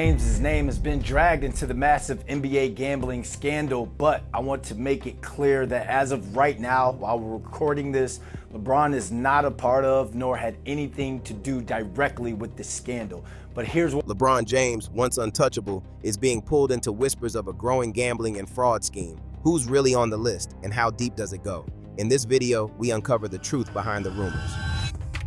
James's name has been dragged into the massive NBA gambling scandal, but I want to make it clear that as of right now, while we're recording this, LeBron is not a part of nor had anything to do directly with the scandal. But here's what LeBron James, once untouchable, is being pulled into whispers of a growing gambling and fraud scheme. Who's really on the list and how deep does it go? In this video, we uncover the truth behind the rumors.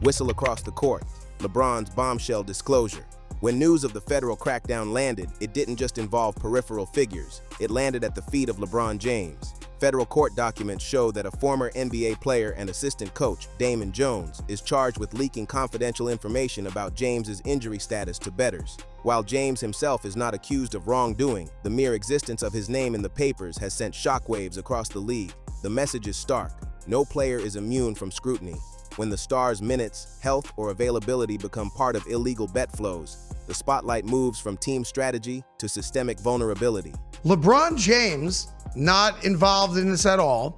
Whistle across the court, LeBron's bombshell disclosure. When news of the federal crackdown landed, it didn't just involve peripheral figures. It landed at the feet of LeBron James. Federal court documents show that a former NBA player and assistant coach, Damon Jones, is charged with leaking confidential information about James's injury status to bettors. While James himself is not accused of wrongdoing, the mere existence of his name in the papers has sent shockwaves across the league. The message is stark. No player is immune from scrutiny. When the star's minutes, health, or availability become part of illegal bet flows, the spotlight moves from team strategy to systemic vulnerability. LeBron James, not involved in this at all,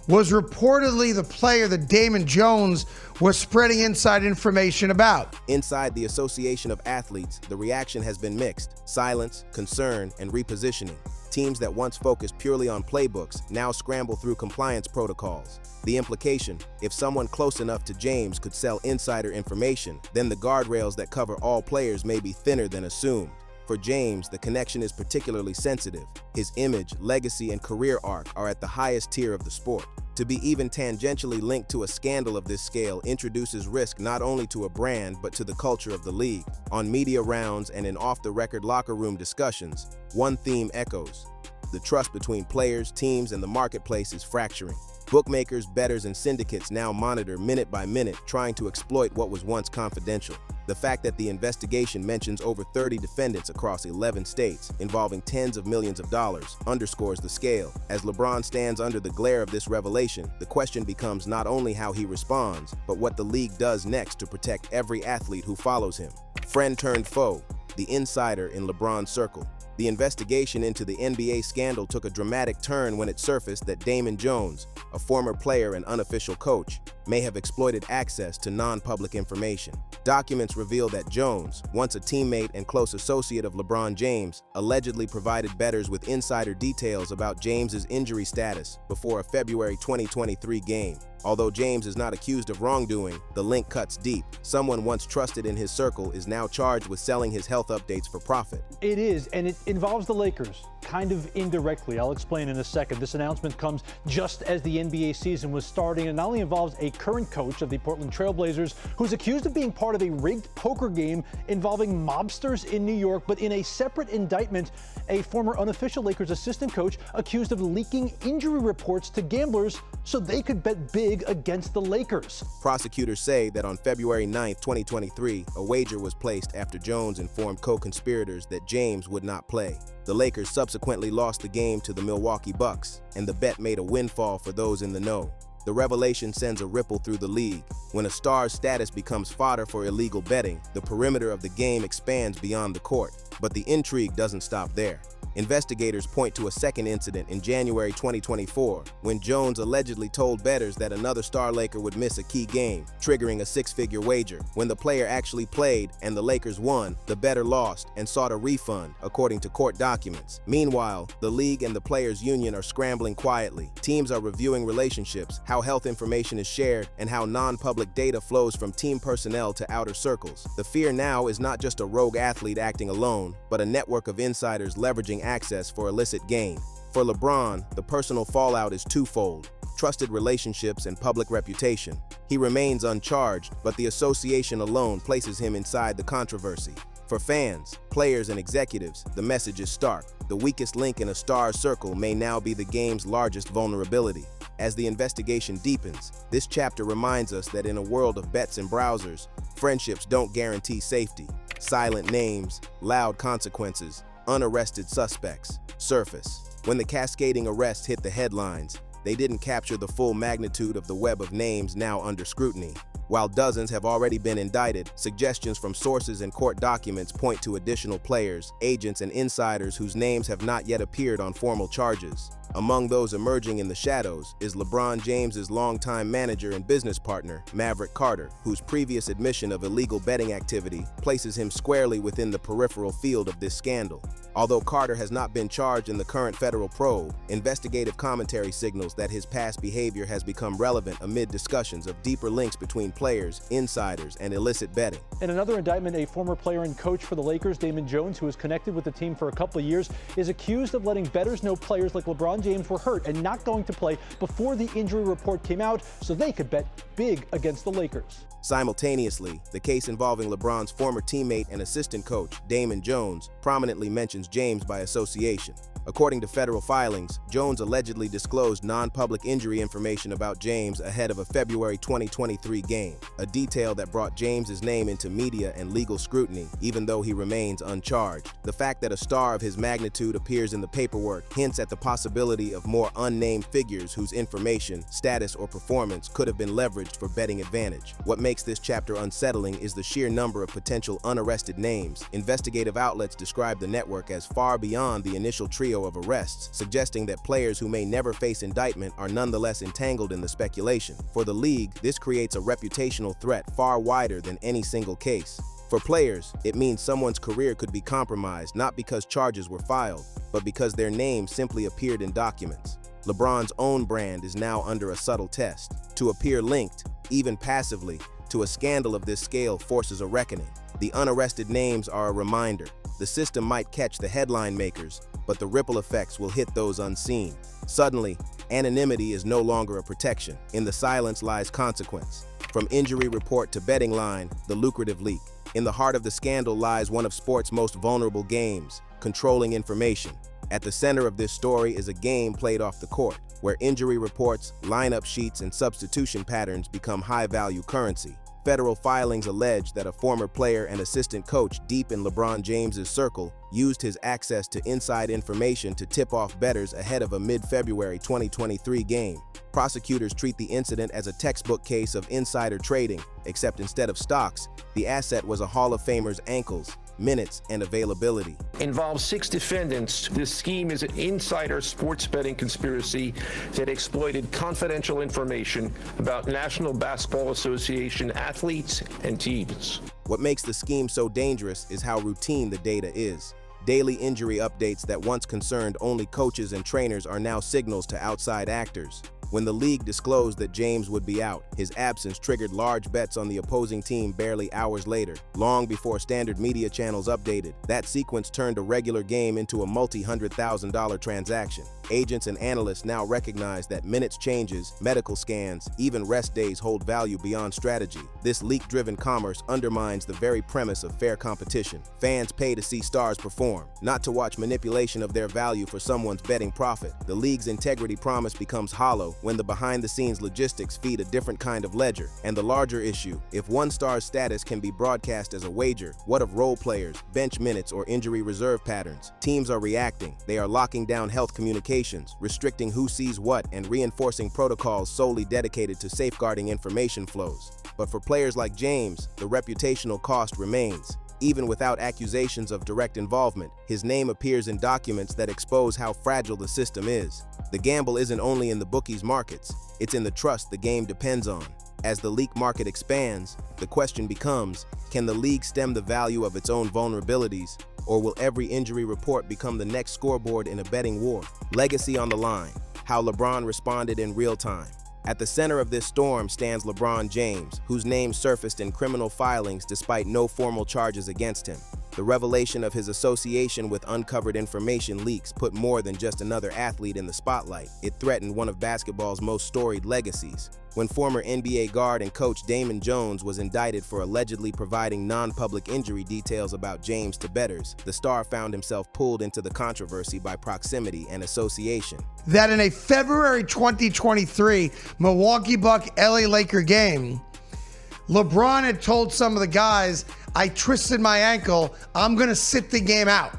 was reportedly the player that Damon Jones was spreading inside information about. Inside the Association of Athletes, the reaction has been mixed: silence, concern, and repositioning. Teams that once focused purely on playbooks now scramble through compliance protocols. The implication: if someone close enough to James could sell insider information, then the guardrails that cover all players may be thinner than assumed. For James, the connection is particularly sensitive. His image, legacy, and career arc are at the highest tier of the sport. To be even tangentially linked to a scandal of this scale introduces risk not only to a brand but to the culture of the league. On media rounds and in off-the-record locker room discussions, one theme echoes: the trust between players, teams, and the marketplace is fracturing. Bookmakers, bettors, and syndicates now monitor minute by minute, trying to exploit what was once confidential. The fact that the investigation mentions over 30 defendants across 11 states, involving tens of millions of dollars, underscores the scale. As LeBron stands under the glare of this revelation, the question becomes not only how he responds, but what the league does next to protect every athlete who follows him. Friend turned foe, the insider in LeBron's circle. The investigation into the NBA scandal took a dramatic turn when it surfaced that Damon Jones, a former player and unofficial coach, may have exploited access to non-public information. Documents reveal that Jones, once a teammate and close associate of LeBron James, allegedly provided bettors with insider details about James's injury status before a February 2023 game. Although James is not accused of wrongdoing, the link cuts deep. Someone once trusted in his circle is now charged with selling his health updates for profit. It is, and it involves the Lakers, kind of indirectly. I'll explain in a second. This announcement comes just as the NBA season was starting, and not only involves a current coach of the Portland Trail Blazers who's accused of being part of a rigged poker game involving mobsters in New York, but in a separate indictment, a former unofficial Lakers assistant coach accused of leaking injury reports to gamblers so they could bet big against the Lakers. Prosecutors say that on February 9, 2023, a wager was placed after Jones informed co-conspirators that James would not play. The Lakers subsequently lost the game to the Milwaukee Bucks, and the bet made a windfall for those in the know. The revelation sends a ripple through the league. When a star's status becomes fodder for illegal betting, the perimeter of the game expands beyond the court. But the intrigue doesn't stop there. Investigators point to a second incident in January 2024, when Jones allegedly told bettors that another star Laker would miss a key game, triggering a six-figure wager. When the player actually played and the Lakers won, the bettor lost and sought a refund, according to court documents. Meanwhile, the league and the players' union are scrambling quietly. Teams are reviewing relationships, how health information is shared, and how non-public data flows from team personnel to outer circles. The fear now is not just a rogue athlete acting alone, but a network of insiders leveraging access for illicit gain. For LeBron, the personal fallout is twofold: trusted relationships and public reputation. He remains uncharged, but the association alone places him inside the controversy. For fans, players, and executives, the message is stark. The weakest link in a star's circle may now be the game's largest vulnerability. As the investigation deepens, this chapter reminds us that in a world of bets and browsers, friendships don't guarantee safety. Silent names, loud consequences, unarrested suspects surface. When the cascading arrests hit the headlines, they didn't capture the full magnitude of the web of names now under scrutiny. While dozens have already been indicted, suggestions from sources and court documents point to additional players, agents, and insiders whose names have not yet appeared on formal charges. Among those emerging in the shadows is LeBron James's longtime manager and business partner, Maverick Carter, whose previous admission of illegal betting activity places him squarely within the peripheral field of this scandal. Although Carter has not been charged in the current federal probe, investigative commentary signals that his past behavior has become relevant amid discussions of deeper links between players, insiders, and illicit betting. In another indictment, a former player and coach for the Lakers, Damon Jones, who was connected with the team for a couple of years, is accused of letting bettors know players like LeBron James were hurt and not going to play before the injury report came out so they could bet big against the Lakers. Simultaneously, the case involving LeBron's former teammate and assistant coach, Damon Jones, prominently mentions James by association. According to federal filings, Jones allegedly disclosed non-public injury information about James ahead of a February 2023 game, a detail that brought James's name into media and legal scrutiny, even though he remains uncharged. The fact that a star of his magnitude appears in the paperwork hints at the possibility of more unnamed figures whose information, status, or performance could have been leveraged for betting advantage. What makes this chapter unsettling is the sheer number of potential unarrested names. Investigative outlets describe the network as far beyond the initial trio of arrests, suggesting that players who may never face indictment are nonetheless entangled in the speculation. For the league, this creates a reputational threat far wider than any single case. For players, it means someone's career could be compromised not because charges were filed, but because their name simply appeared in documents. LeBron's own brand is now under a subtle test. To appear linked, even passively, to a scandal of this scale forces a reckoning. The unarrested names are a reminder. The system might catch the headline makers, but the ripple effects will hit those unseen. Suddenly, anonymity is no longer a protection. In the silence lies consequence. From injury report to betting line, the lucrative leak. In the heart of the scandal lies one of sports' most vulnerable games, controlling information. At the center of this story is a game played off the court, where injury reports, lineup sheets, and substitution patterns become high-value currency. Federal filings allege that a former player and assistant coach deep in LeBron James's circle used his access to inside information to tip off bettors ahead of a mid-February 2023 game. Prosecutors treat the incident as a textbook case of insider trading, except instead of stocks, the asset was a Hall of Famer's ankles, minutes, and availability. Involves 6 defendants. This scheme is an insider sports betting conspiracy that exploited confidential information about National Basketball Association athletes and teams. What makes the scheme so dangerous is how routine the data is. Daily injury updates that once concerned only coaches and trainers are now signals to outside actors. When the league disclosed that James would be out, his absence triggered large bets on the opposing team barely hours later, long before standard media channels updated. That sequence turned a regular game into a multi-$100,000 transaction. Agents and analysts now recognize that minutes changes, medical scans, even rest days hold value beyond strategy. This leak-driven commerce undermines the very premise of fair competition. Fans pay to see stars perform, not to watch manipulation of their value for someone's betting profit. The league's integrity promise becomes hollow when the behind-the-scenes logistics feed a different kind of ledger. And the larger issue, if one star's status can be broadcast as a wager, what of role players, bench minutes, or injury reserve patterns? Teams are reacting. They are locking down health communications, restricting who sees what, and reinforcing protocols solely dedicated to safeguarding information flows. But for players like James, the reputational cost remains. Even without accusations of direct involvement, his name appears in documents that expose how fragile the system is. The gamble isn't only in the bookies' markets, it's in the trust the game depends on. As the leak market expands, the question becomes, can the league stem the value of its own vulnerabilities, or will every injury report become the next scoreboard in a betting war? Legacy on the line, how LeBron responded in real time. At the center of this storm stands LeBron James, whose name surfaced in criminal filings despite no formal charges against him. The revelation of his association with uncovered information leaks put more than just another athlete in the spotlight. It threatened one of basketball's most storied legacies. When former NBA guard and coach Damon Jones was indicted for allegedly providing non-public injury details about James to bettors, the star found himself pulled into the controversy by proximity and association. That in a February 2023 Milwaukee Bucks-LA Laker game, LeBron had told some of the guys, I twisted my ankle, I'm going to sit the game out.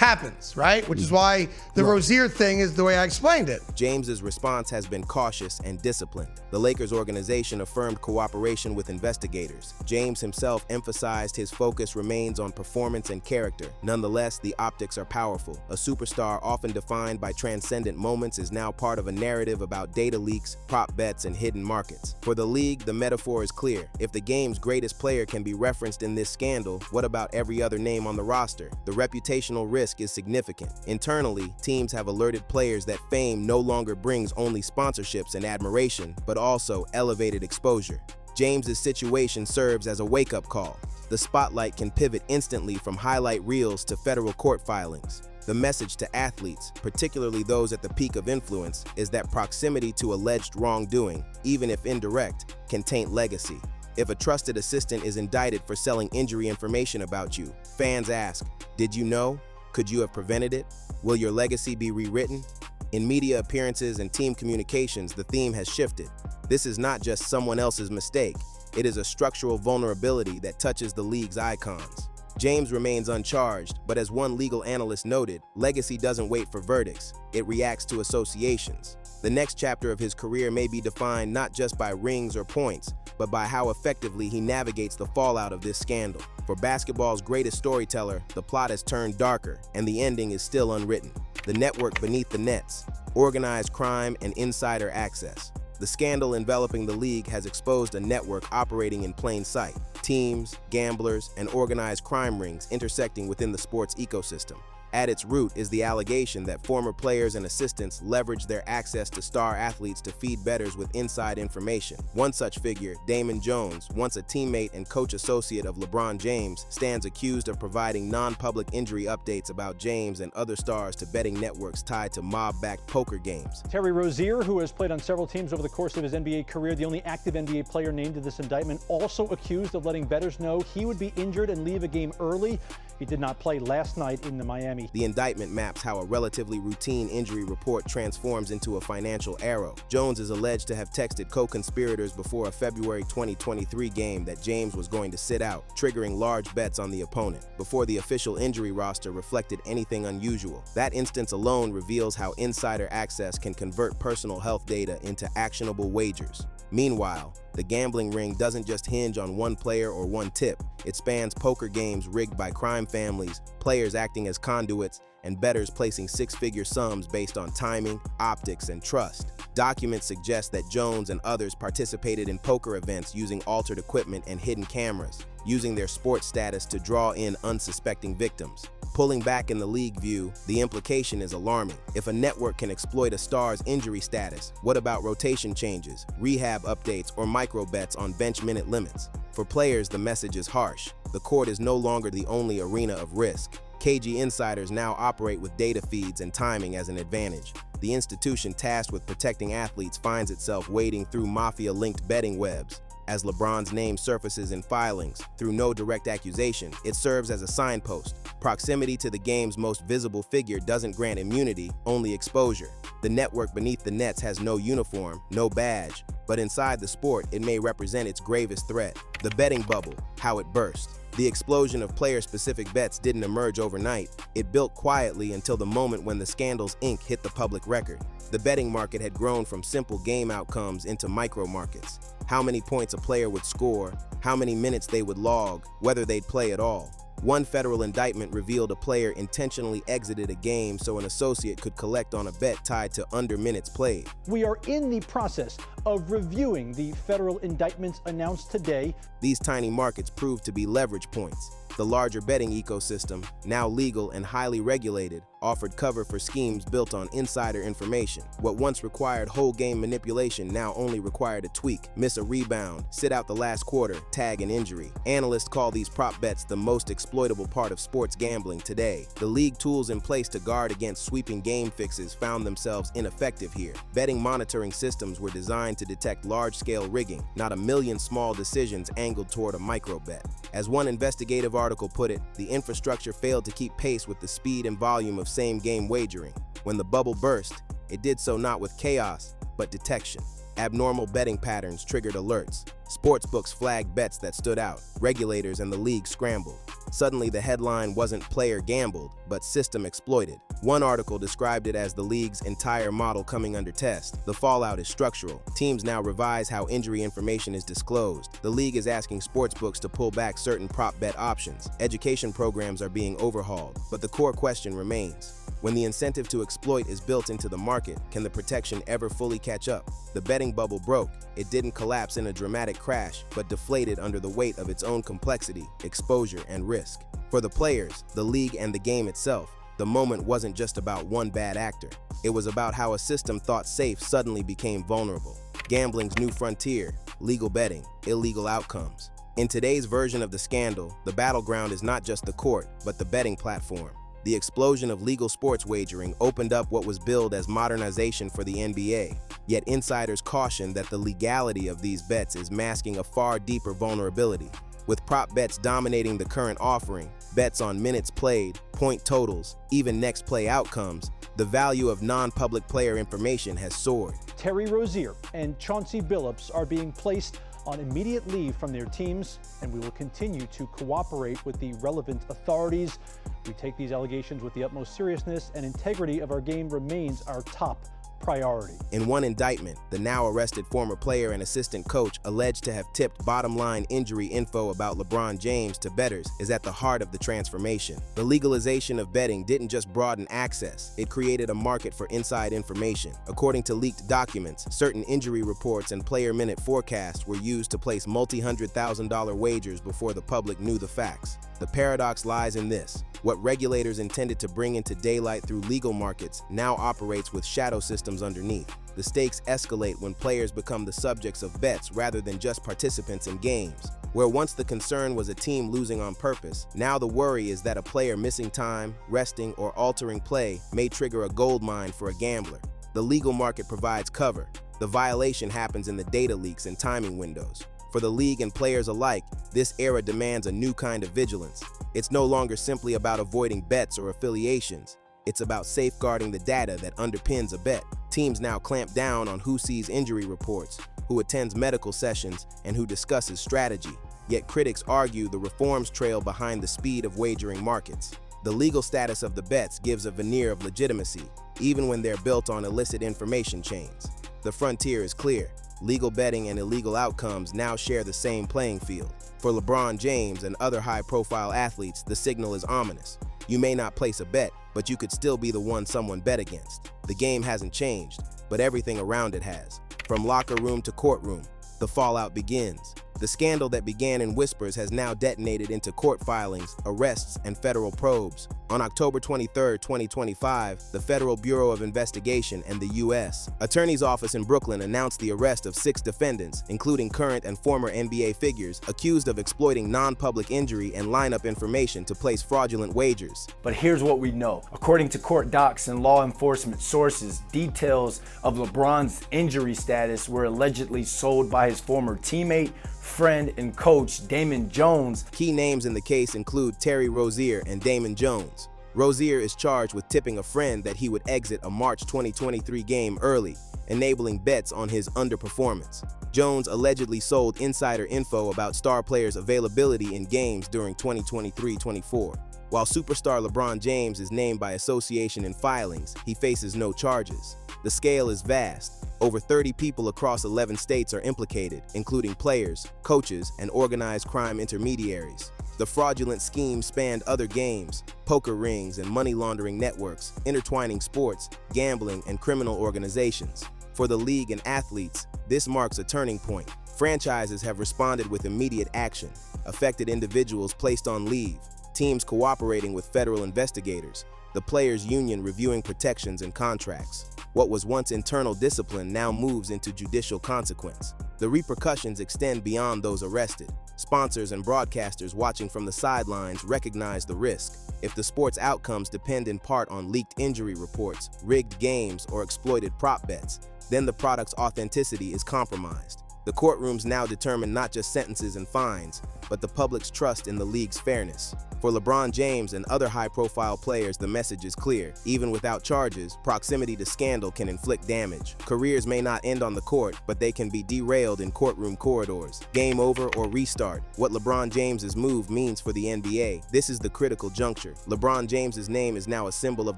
happens, right? Which is why the Rozier thing is the way I explained it. James's response has been cautious and disciplined. The Lakers organization affirmed cooperation with investigators. James himself emphasized his focus remains on performance and character. Nonetheless, the optics are powerful. A superstar often defined by transcendent moments is now part of a narrative about data leaks, prop bets, and hidden markets. For the league, the metaphor is clear. If the game's greatest player can be referenced in this scandal, what about every other name on the roster? The reputational risk is significant. Internally, teams have alerted players that fame no longer brings only sponsorships and admiration, but also elevated exposure. James's situation serves as a wake-up call. The spotlight can pivot instantly from highlight reels to federal court filings. The message to athletes, particularly those at the peak of influence, is that proximity to alleged wrongdoing, even if indirect, can taint legacy. If a trusted assistant is indicted for selling injury information about you, fans ask, did you know? Could you have prevented it? Will your legacy be rewritten? In media appearances and team communications, the theme has shifted. This is not just someone else's mistake. It is a structural vulnerability that touches the league's icons. James remains uncharged, but as one legal analyst noted, legacy doesn't wait for verdicts. It reacts to associations. The next chapter of his career may be defined not just by rings or points, but by how effectively he navigates the fallout of this scandal. For basketball's greatest storyteller, the plot has turned darker, and the ending is still unwritten. The network beneath the nets, organized crime, and insider access. The scandal enveloping the league has exposed a network operating in plain sight. Teams, gamblers, and organized crime rings intersecting within the sports ecosystem. At its root is the allegation that former players and assistants leveraged their access to star athletes to feed bettors with inside information. One such figure, Damon Jones, once a teammate and coach associate of LeBron James, stands accused of providing non-public injury updates about James and other stars to betting networks tied to mob-backed poker games. Terry Rozier, who has played on several teams over the course of his NBA career, the only active NBA player named in this indictment, also accused of letting bettors know he would be injured and leave a game early. He did not play last night in Miami. The indictment maps how a relatively routine injury report transforms into a financial arrow. Jones is alleged to have texted co-conspirators before a February 2023 game that James was going to sit out, triggering large bets on the opponent, before the official injury roster reflected anything unusual. That instance alone reveals how insider access can convert personal health data into actionable wagers. Meanwhile, the gambling ring doesn't just hinge on one player or one tip. It spans poker games rigged by crime families, players acting as conduits, and bettors placing six-figure sums based on timing, optics, and trust. Documents suggest that Jones and others participated in poker events using altered equipment and hidden cameras, using their sports status to draw in unsuspecting victims. Pulling back in the league view, the implication is alarming. If a network can exploit a star's injury status, what about rotation changes, rehab updates, or micro bets on bench minute limits? For players, the message is harsh. The court is no longer the only arena of risk. KG insiders now operate with data feeds and timing as an advantage. The institution tasked with protecting athletes finds itself wading through mafia-linked betting webs. As LeBron's name surfaces in filings, through no direct accusation, it serves as a signpost. Proximity to the game's most visible figure doesn't grant immunity, only exposure. The network beneath the nets has no uniform, no badge, but inside the sport, it may represent its gravest threat. The betting bubble, how it burst. The explosion of player-specific bets didn't emerge overnight. It built quietly until the moment when the scandal's ink hit the public record. The betting market had grown from simple game outcomes into micro markets. How many points a player would score, how many minutes they would log, whether they'd play at all. One federal indictment revealed a player intentionally exited a game so an associate could collect on a bet tied to under minutes played. We are in the process of reviewing the federal indictments announced today. These tiny markets proved to be leverage points. The larger betting ecosystem, now legal and highly regulated, offered cover for schemes built on insider information. What once required whole game manipulation now only required a tweak, miss a rebound, sit out the last quarter, tag an injury. Analysts call these prop bets the most exploitable part of sports gambling today. The league tools in place to guard against sweeping game fixes found themselves ineffective here. Betting monitoring systems were designed to detect large-scale rigging, not a million small decisions angled toward a micro bet. As one investigative article put it, the infrastructure failed to keep pace with the speed and volume of same-game wagering. When the bubble burst, it did so not with chaos, but detection. Abnormal betting patterns triggered alerts. Sportsbooks flagged bets that stood out. Regulators and the league scrambled. Suddenly, the headline wasn't player gambled, but system exploited. One article described it as the league's entire model coming under test. The fallout is structural. Teams now revise how injury information is disclosed. The league is asking sportsbooks to pull back certain prop bet options. Education programs are being overhauled, but the core question remains. When the incentive to exploit is built into the market, can the protection ever fully catch up? The betting bubble broke. It didn't collapse in a dramatic crash, but deflated under the weight of its own complexity, exposure, and risk. For the players, the league, and the game itself, the moment wasn't just about one bad actor. It was about how a system thought safe suddenly became vulnerable. Gambling's new frontier, legal betting, illegal outcomes. In today's version of the scandal, the battleground is not just the court, but the betting platform. The explosion of legal sports wagering opened up what was billed as modernization for the NBA, yet insiders caution that the legality of these bets is masking a far deeper vulnerability. With prop bets dominating the current offering, bets on minutes played, point totals, even next play outcomes, the value of non-public player information has soared. Terry Rozier and Chauncey Billups are being placed on immediate leave from their teams, and we will continue to cooperate with the relevant authorities. We take these allegations with the utmost seriousness, and integrity of our game remains our top priority. In one indictment, the now arrested former player and assistant coach alleged to have tipped bottom-line injury info about LeBron James to bettors is at the heart of the transformation. The legalization of betting didn't just broaden access, it created a market for inside information. According to leaked documents, certain injury reports and player-minute forecasts were used to place multi-$100,000 wagers before the public knew the facts. The paradox lies in this. What regulators intended to bring into daylight through legal markets now operates with shadow systems underneath. The stakes escalate when players become the subjects of bets rather than just participants in games. Where once the concern was a team losing on purpose, now the worry is that a player missing time, resting, or altering play may trigger a goldmine for a gambler. The legal market provides cover. The violation happens in the data leaks and timing windows. For the league and players alike, this era demands a new kind of vigilance. It's no longer simply about avoiding bets or affiliations. It's about safeguarding the data that underpins a bet. Teams now clamp down on who sees injury reports, who attends medical sessions, and who discusses strategy. Yet critics argue the reforms trail behind the speed of wagering markets. The legal status of the bets gives a veneer of legitimacy, even when they're built on illicit information chains. The frontier is clear. Legal betting and illegal outcomes now share the same playing field. For LeBron James and other high-profile athletes, the signal is ominous. You may not place a bet, but you could still be the one someone bet against. The game hasn't changed, but everything around it has. From locker room to courtroom, the fallout begins. The scandal that began in whispers has now detonated into court filings, arrests, and federal probes. On October 23, 2025, the Federal Bureau of Investigation and the U.S. Attorney's Office in Brooklyn announced the arrest of 6 defendants, including current and former NBA figures, accused of exploiting non-public injury and lineup information to place fraudulent wagers. But here's what we know. According to court docs and law enforcement sources, details of LeBron's injury status were allegedly sold by his former teammate, friend, and coach, Damon Jones. Key names in the case include Terry Rozier and Damon Jones. Rozier is charged with tipping a friend that he would exit a March 2023 game early, enabling bets on his underperformance. Jones allegedly sold insider info about star players' availability in games during 2023-24. While superstar LeBron James is named by association in filings, he faces no charges. The scale is vast. Over 30 people across 11 states are implicated, including players, coaches, and organized crime intermediaries. The fraudulent scheme spanned other games, poker rings, and money laundering networks, intertwining sports, gambling, and criminal organizations. For the league and athletes, this marks a turning point. Franchises have responded with immediate action. Affected individuals placed on leave, teams cooperating with federal investigators, the players' union reviewing protections and contracts. What was once internal discipline now moves into judicial consequence. The repercussions extend beyond those arrested. Sponsors and broadcasters watching from the sidelines recognize the risk. If the sport's outcomes depend in part on leaked injury reports, rigged games, or exploited prop bets, then the product's authenticity is compromised. The courtrooms now determine not just sentences and fines, but the public's trust in the league's fairness. For LeBron James and other high-profile players, the message is clear. Even without charges, proximity to scandal can inflict damage. Careers may not end on the court, but they can be derailed in courtroom corridors. Game over or restart. What LeBron James's move means for the NBA. This is the critical juncture. LeBron James's name is now a symbol of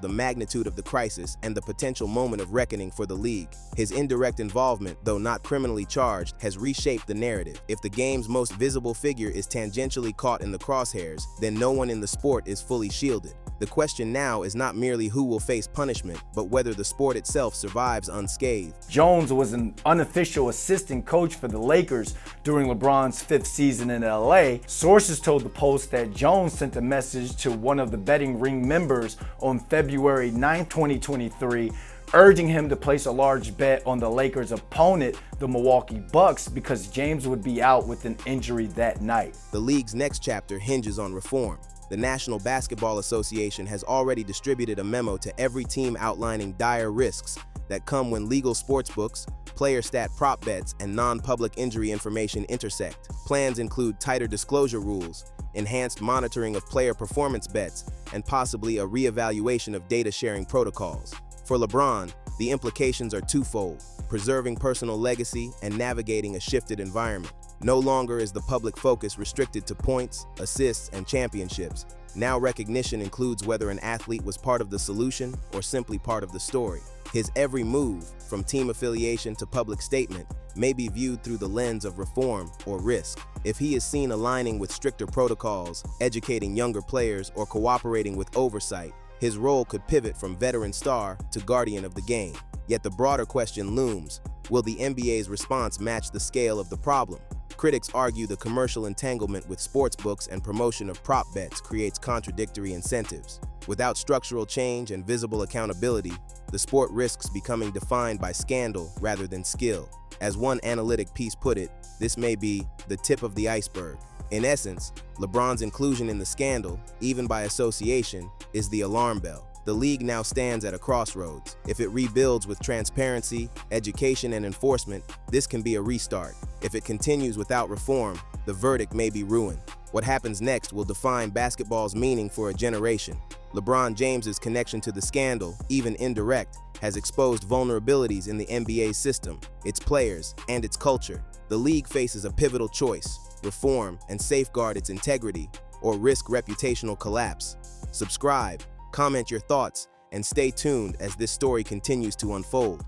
the magnitude of the crisis and the potential moment of reckoning for the league. His indirect involvement, though not criminally charged, has reshaped the narrative. If the game's most visible figure is tangentially caught in the crosshairs, then no one in the sport is fully shielded. The question now is not merely who will face punishment, but whether the sport itself survives unscathed. Jones was an unofficial assistant coach for the Lakers during LeBron's 5th season in LA. Sources told the Post that Jones sent a message to one of the betting ring members on February 9, 2023, urging him to place a large bet on the Lakers' opponent, the Milwaukee Bucks, because James would be out with an injury that night. The league's next chapter hinges on reform. The National Basketball Association has already distributed a memo to every team outlining dire risks that come when legal sportsbooks, player stat prop bets, and non-public injury information intersect. Plans include tighter disclosure rules, enhanced monitoring of player performance bets, and possibly a re-evaluation of data sharing protocols. For LeBron, the implications are twofold: preserving personal legacy and navigating a shifted environment. No longer is the public focus restricted to points, assists, and championships. Now recognition includes whether an athlete was part of the solution or simply part of the story. His every move, from team affiliation to public statement, may be viewed through the lens of reform or risk. If he is seen aligning with stricter protocols, educating younger players, or cooperating with oversight, his role could pivot from veteran star to guardian of the game. Yet the broader question looms: will the NBA's response match the scale of the problem? Critics argue the commercial entanglement with sportsbooks and promotion of prop bets creates contradictory incentives. Without structural change and visible accountability, the sport risks becoming defined by scandal rather than skill. As one analytic piece put it, this may be the tip of the iceberg. In essence, LeBron's inclusion in the scandal, even by association, is the alarm bell. The league now stands at a crossroads. If it rebuilds with transparency, education, and enforcement, this can be a restart. If it continues without reform, the verdict may be ruin. What happens next will define basketball's meaning for a generation. LeBron James's connection to the scandal, even indirect, has exposed vulnerabilities in the NBA system, its players, and its culture. The league faces a pivotal choice: reform and safeguard its integrity, or risk reputational collapse. Subscribe, comment your thoughts, and stay tuned as this story continues to unfold.